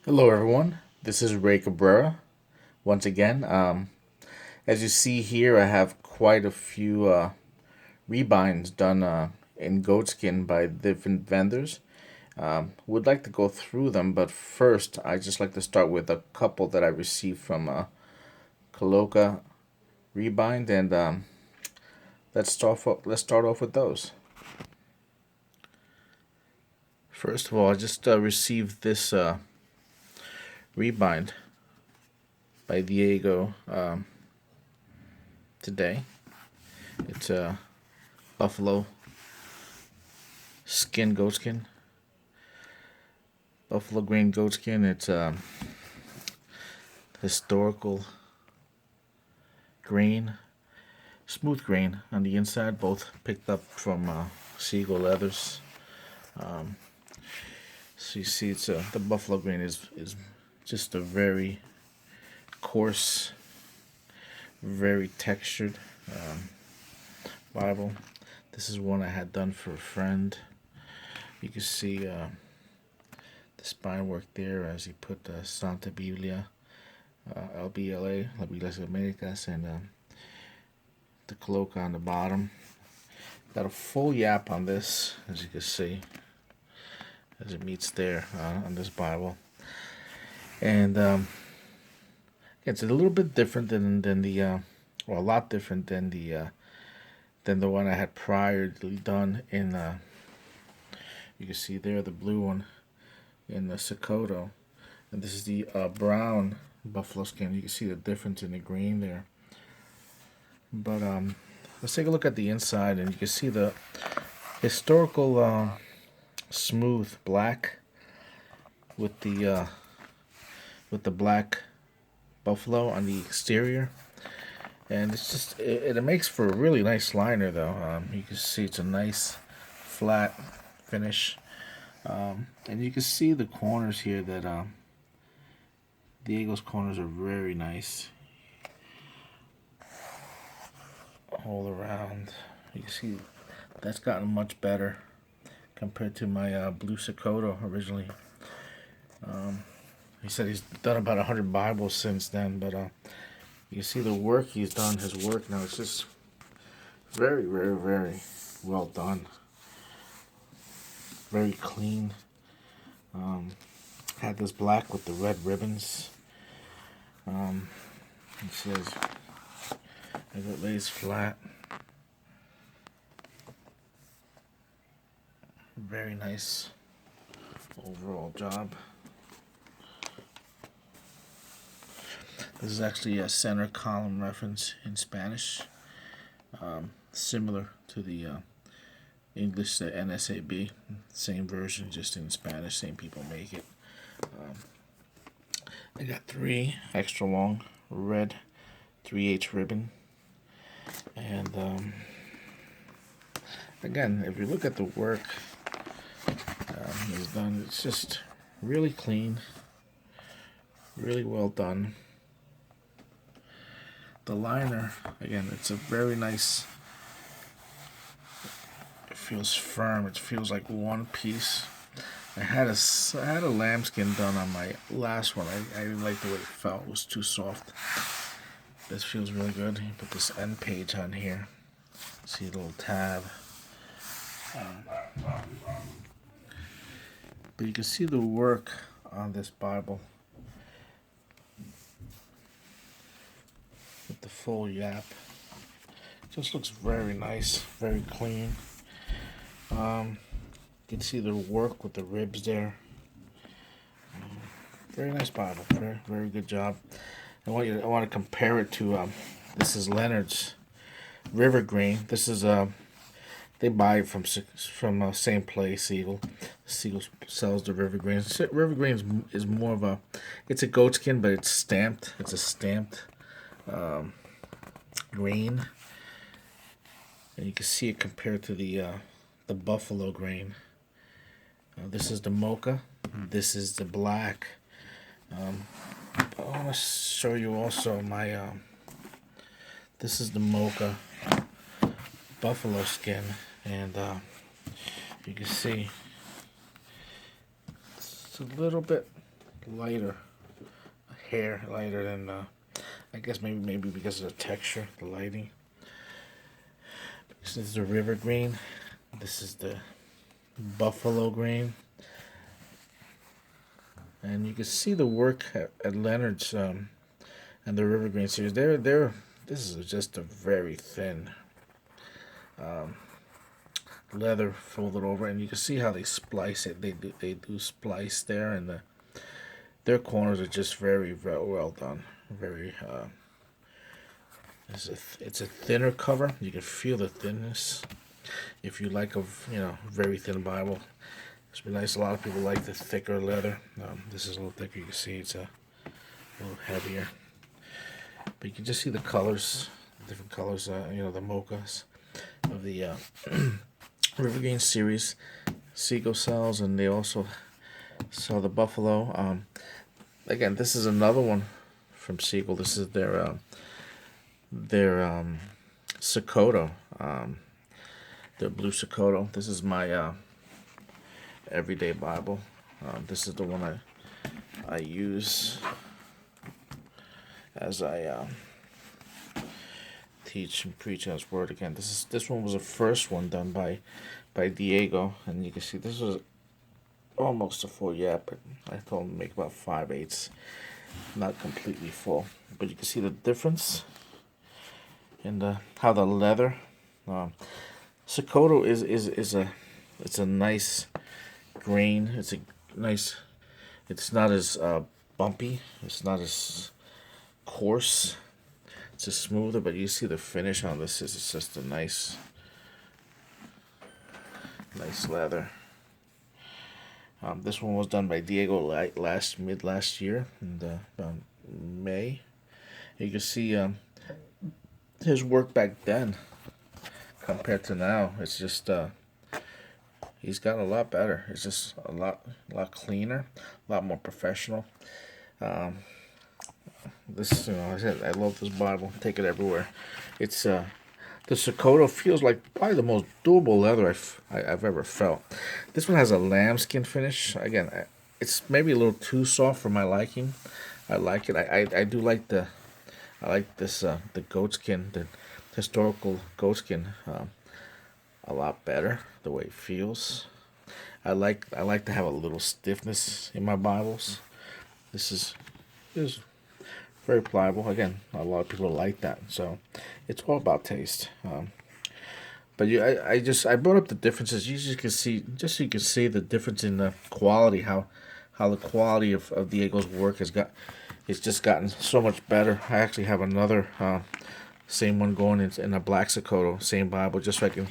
Hello, everyone. This is Ray Cabrera once again. As you see here, I have quite a few rebinds done in goatskin by different vendors. Would like to go through them, but first, I just like to start with a couple that I received from Caloca Rebind, and let's start off with those. First of all, I just received this Rebind by Diego today. It's a buffalo goatskin, buffalo green goatskin. It's historical green, smooth green on the inside. Both picked up from Seagull Leathers. So you see, it's the buffalo green is just a very coarse, very textured Bible. This is one I had done for a friend. You can see the spine work there as he put Santa Biblia, LBLA, La Biblia Americas, and the Caloca on the bottom. Got a full yap on this, as you can see, as it meets there on this Bible. And it's a little bit different than the, well, a lot different than the one I had previously done in. You can see there the blue one in the Sokoto, and this is the brown buffalo skin. You can see the difference in the green there. But let's take a look at the inside, and you can see the historical smooth black with the black buffalo on the exterior, and it's just it makes for a really nice liner though. You can see it's a nice flat finish, and you can see the corners here that Diego's corners are very nice all around. You can see that's gotten much better compared to my blue Sokoto originally. He said he's done about 100 Bibles since then, but you see the work he's done, his work now. It's just very, very, very well done. Very clean. Had this black with the red ribbons. It says, as it lays flat. Very nice overall job. This is actually a center column reference in Spanish, similar to the English NSAB, same version, just in Spanish. Same people make it. I got 3 extra long red 3/8 ribbon, and again, if you look at the work he's done, it's just really clean, really well done. The liner, again, it's a very nice, it feels firm, it feels like one piece. I had a lambskin done on my last one. I didn't like the way it felt, it was too soft. This feels really good. You put this end page on here, see the little tab. But you can see the work on this Bible with the full yap. Just looks very nice, very clean. You can see the work with the ribs there. Very nice Bible, very, very good job. I want to compare it to this is Leonard's River Green. This is they buy it from same place, Seagull. Seagull sells the River Green. River Green is more of a, it's a goatskin, but it's stamped. It's a stamped green, and you can see it compared to the buffalo green. This is the mocha. This is the black. I want to show you also my. This is the mocha buffalo skin, and you can see it's a little bit lighter hair, lighter than I guess maybe because of the texture, the lighting. This is the river green. This is the buffalo green. And you can see the work at Leonard's and the river green series. This is just a very thin leather folded over, and you can see how they splice it. They do splice there, and their corners are just very well done. Very it's a thinner cover. You can feel the thinness. If you like a very thin Bible, it's be nice. A lot of people like the thicker leather. This is a little thicker. You can see it's a little heavier, but you can just see the colors, different colors. The mochas of the River Green series. Seagull sells, and they also sell the buffalo. Again, this is another one from Seagull. This is their Sokoto, their blue Sokoto. This is my everyday Bible. This is the one I use as I teach and preach God's word. Again, this one was the first one done by Diego, and you can see this was almost a full yap, but I told him to make about 5/8, not completely full. But you can see the difference in how the leather. Sokoto it's a nice grain. It's a nice. It's not as bumpy. It's not as coarse. It's just smoother, but you see the finish on this is it's just a nice leather. This one was done by Diego mid last year in May. You can see his work back then compared to now. It's just he's gotten a lot better. It's just a lot cleaner, a lot more professional. This, I said, I love this Bible. Take it everywhere. It's the Sokoto feels like probably the most durable leather I've ever felt. This one has a lambskin finish. Again, it's maybe a little too soft for my liking. I like it. I do like the the goatskin, the historical goatskin, a lot better. The way it feels. I like to have a little stiffness in my Bibles. This is very pliable. Again, a lot of people like that. So it's all about taste. But I brought up the differences. You just can see, so you can see the difference in the quality. How the quality of Diego's work it's just gotten so much better. I actually have another same one going in a black Sokoto, same Bible, just so I can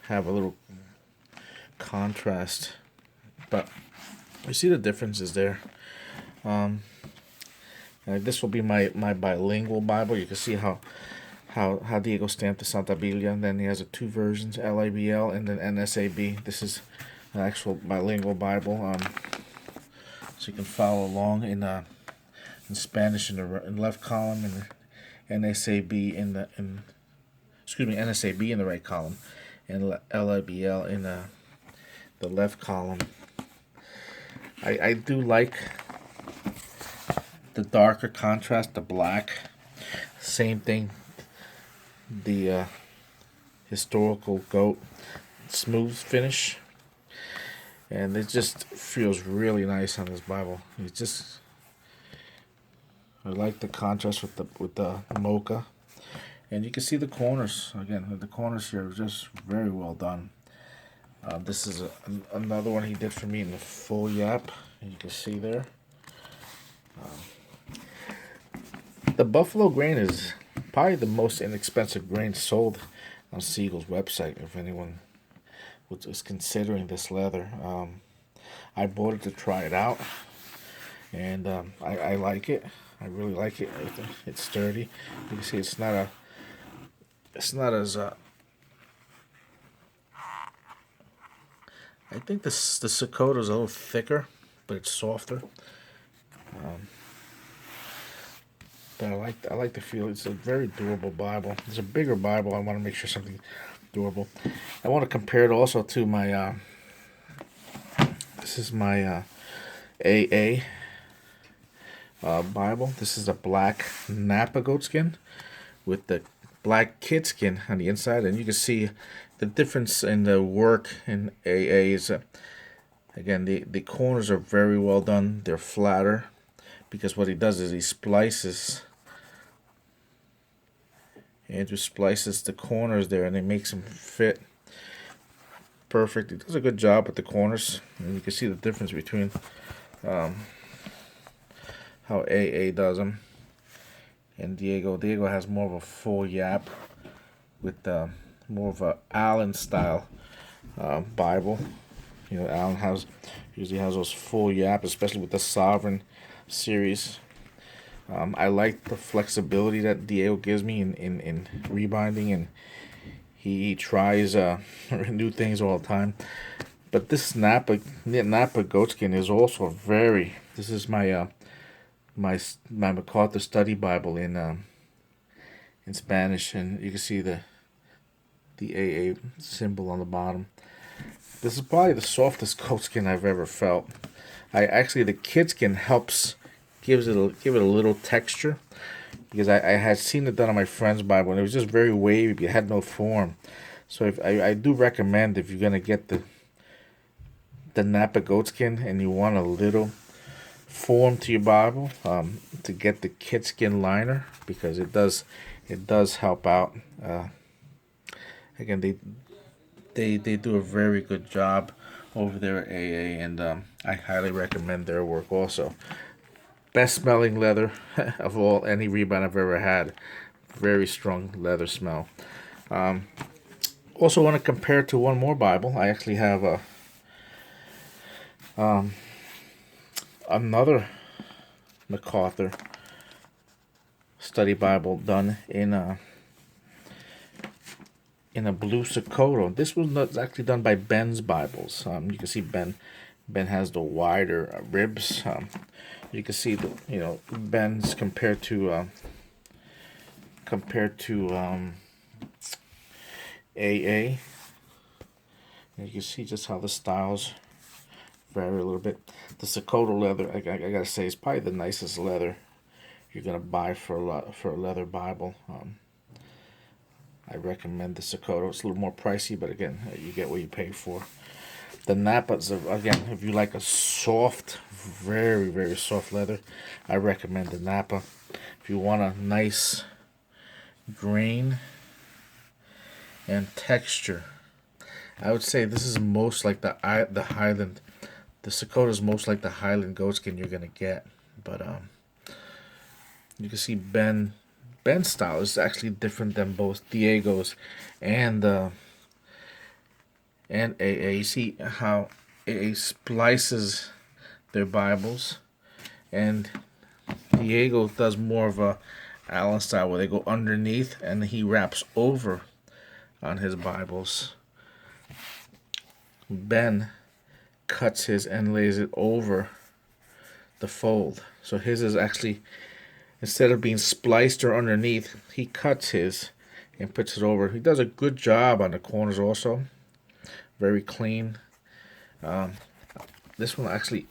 have a little contrast. But you see the differences there. This will be my bilingual Bible. You can see how Diego stamped the Santa Biblia, and then he has two versions, LABL and then NSAB. This is an actual bilingual Bible, so you can follow along in Spanish in the left column, and NSAB NSAB in the right column, and LABL in the left column. I do like the darker contrast, the black. Same thing. The historical goat, smooth finish, and it just feels really nice on this Bible. I like the contrast with the mocha, and you can see the corners again. The corners here are just very well done. This is another one he did for me in the full yap, and you can see there. The buffalo grain is probably the most inexpensive grain sold on Seagull's website. If anyone was considering this leather, I bought it to try it out, and I like it. I really like it. It's sturdy. You can see it's not as I think the Sokoto is a little thicker, but it's softer. But I like the feel. It's a very durable Bible. It's a bigger Bible. I want to make sure something durable. I want to compare it also to my. This is my AA Bible. This is a black Napa goatskin with the black kid skin on the inside, and you can see the difference in the work in AA is again the corners are very well done. They're flatter because what he does is he splices. Andrew splices the corners there and it makes them fit perfect. He does a good job with the corners, and you can see the difference between how AA does them and Diego. Diego has more of a full yap with more of a Allen style Bible. You know, Allen usually has those full yap, especially with the Sovereign series. I like the flexibility that Diego gives me in rebinding, and he tries new things all the time. But this Napa goatskin is also very. This is my MacArthur Study Bible in Spanish, and you can see the AA symbol on the bottom. This is probably the softest goatskin I've ever felt. The kid skin helps give it a little texture, because I had seen it done on my friend's Bible and it was just very wavy. It had no form. So I do recommend, if you're gonna get the Napa goatskin and you want a little form to your Bible, to get the kid skin liner, because it does help out. Again, they do a very good job over there at AA, and I highly recommend their work also. Best smelling leather of any Rebind I've ever had. Very strong leather smell. Also want to compare it to one more Bible. I actually have another MacArthur Study Bible done in a blue Sokoto. This was actually done by Bebsbibles. You can see Ben has the wider ribs. You can see Ben's compared to AA. And you can see just how the styles vary a little bit. The Sokoto leather, I gotta say, is probably the nicest leather you're gonna buy for a leather Bible. I recommend the Sokoto. It's a little more pricey, but again, you get what you pay for. The Napas, again, if you like a soft, very, very soft leather, I recommend the Napa. If you want a nice grain and texture, I would say this is most like the Highland. The Sokoto is most like the Highland goatskin you're gonna get, but you can see Ben's style is actually different than both Diego's and AA. You see how AA splices their Bibles, and Diego does more of a Allen style where they go underneath and he wraps over on his Bibles. Ben cuts his and lays it over the fold. So his is actually, instead of being spliced or underneath, he cuts his and puts it over. He does a good job on the corners also. Very clean. This one actually,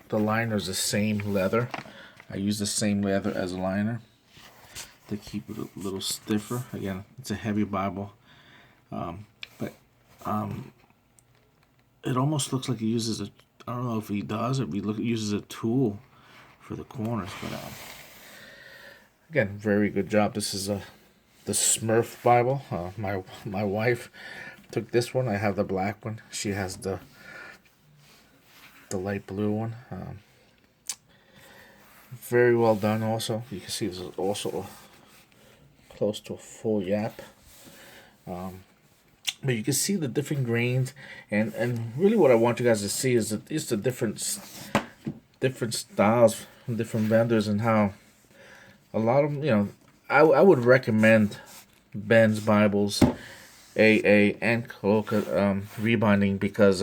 the liner is the same leather. I use the same leather as a liner to keep it a little stiffer. Again, it's a heavy Bible, but it almost looks like he uses I don't know if he does, or he uses a tool for the corners, but again, very good job. This is the Smurf Bible. My wife took this one. I have the black one. She has the light blue one. Very well done also. You can see this is also close to a full yap. But you can see the different grains, and really what I want you guys to see is the different styles from different vendors, and how a lot of them, I would recommend Bebsbibles, AA, and Caloca rebinding, because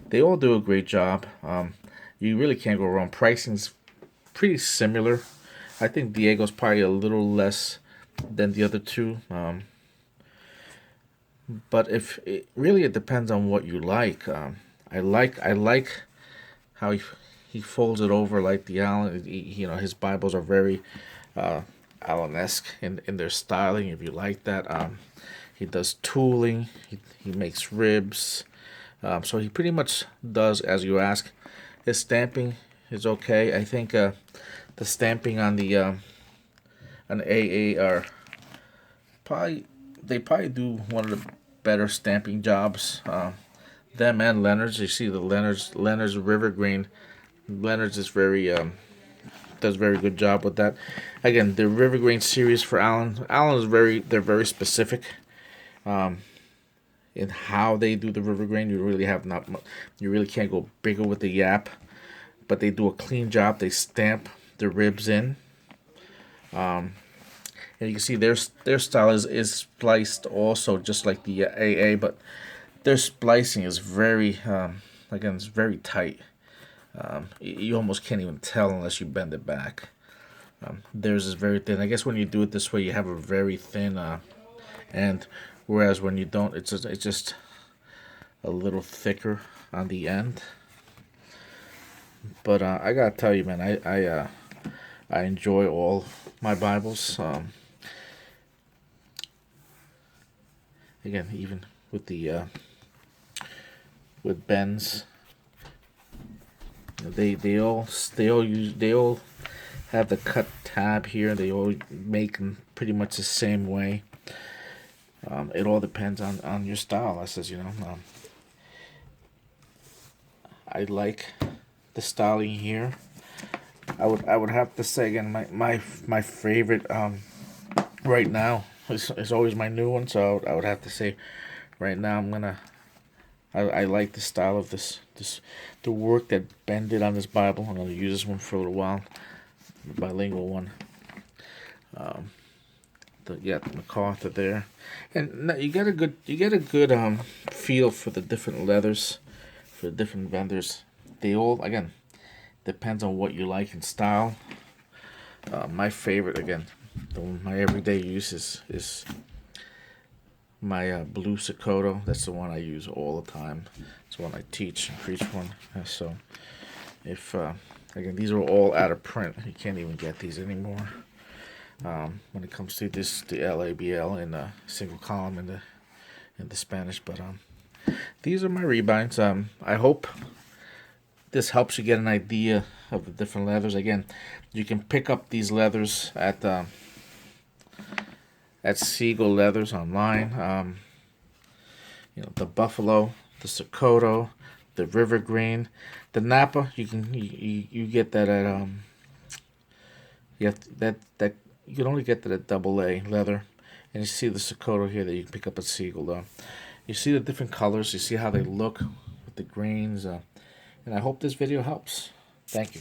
they all do a great job. You really can't go wrong. Pricing's pretty similar. I think Diego's probably a little less than the other two. But it depends on what you like. I like how he folds it over like the Allen. You know, his Bibles are very Allen-esque in their styling. If you like that, he does tooling. He makes ribs. So he pretty much does as you ask. His stamping is okay. I think the stamping on the an AA are they probably do one of the better stamping jobs. Them and Leonard's. You see the Leonard's River Green. Leonard's is very does a very good job with that. Again, the River Green series for Allen. Allen is they're very specific. In how they do the river grain, you really can't go bigger with the yap, but they do a clean job. They stamp the ribs in, and you can see their style is spliced also just like the AA, but their splicing is very again, it's very tight. You almost can't even tell unless you bend it back. Theirs is very thin. I guess when you do it this way, you have a very thin end. Whereas when you don't, it's just a little thicker on the end. But I gotta tell you, man, I enjoy all my Bibles. Again, even with the with Ben's, they all have the cut tab here. They all make them pretty much the same way. It all depends on your style. I says, I like the styling here. I would have to say again, my favorite right now is always my new one. So I would have to say, right now I like the style of the work that Ben did on this Bible. I'm gonna use this one for a little while, the bilingual one. The MacArthur there, and you get a good feel for the different leathers, for the different vendors. They all again depends on what you like in style. My favorite again, my everyday use is my blue Sokoto. That's the one I use all the time. It's the one I teach and preach from. So if again, these are all out of print. You can't even get these anymore. When it comes to the LABL in a single column in the Spanish, but these are my rebinds. I hope this helps you get an idea of the different leathers. Again, you can pick up these leathers at Seagull Leathers online. The Buffalo, the Sokoto, the River Green, the Napa. You get that at you can only get that at AA leather, and you see the Sokoto here that you can pick up at Seagull. Though you see the different colors, you see how they look with the grains, and I hope this video helps. Thank you.